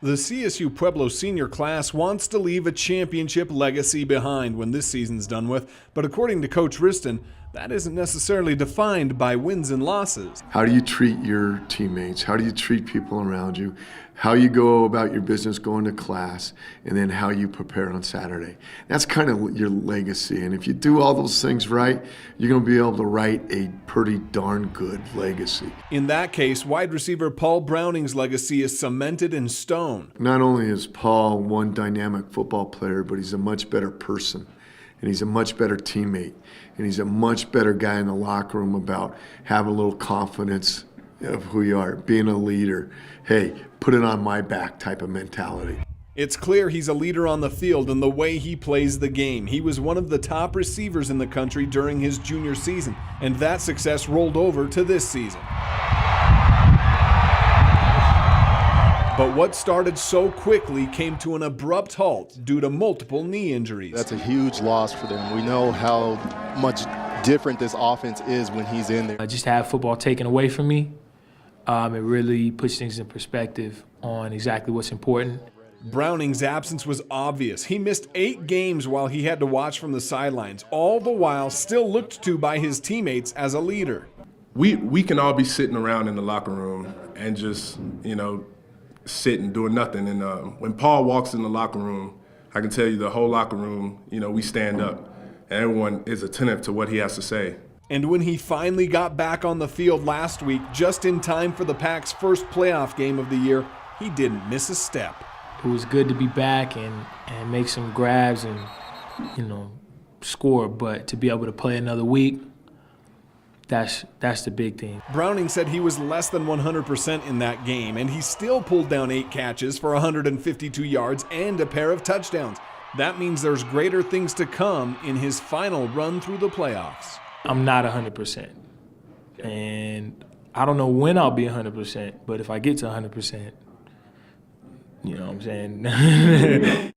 The CSU-Pueblo senior class wants to leave a championship legacy behind when this season's done with, but according to Coach Riston, that isn't necessarily defined by wins and losses. How do you treat your teammates? How do you treat people around you? How you go about your business going to class, and then how you prepare on Saturday. That's kind of your legacy, and if you do all those things right, you're going to be able to write a pretty darn good legacy. In that case, wide receiver Paul Browning's legacy is cemented in stone. Not only is Paul one dynamic football player, but he's a much better person. And he's a much better teammate. And he's a much better guy in the locker room about having a little confidence of who you are, being a leader. Hey, put it on my back type of mentality. It's clear he's a leader on the field in the way he plays the game. He was one of the top receivers in the country during his junior season, and that success rolled over to this season. But what started so quickly came to an abrupt halt due to multiple knee injuries. That's a huge loss for them. We know how much different this offense is when he's in there. Just to have football taken away from me, it really puts things in perspective on exactly what's important. Browning's absence was obvious. He missed 8 games while he had to watch from the sidelines, all the while still looked to by his teammates as a leader. We can all be sitting around in the locker room and just, sitting, doing nothing. And when Paul walks in the locker room, I can tell you the whole locker room, we stand up. And everyone is attentive to what he has to say. And when he finally got back on the field last week, just in time for the Pack's first playoff game of the year, he didn't miss a step. It was good to be back and make some grabs and, score. But to be able to play another week, that's the big thing. Browning said he was less than 100% in that game, and he still pulled down 8 catches for 152 yards and a pair of touchdowns. That means there's greater things to come in his final run through the playoffs. I'm not 100%, and I don't know when I'll be 100%, but if I get to 100%, you know what I'm saying?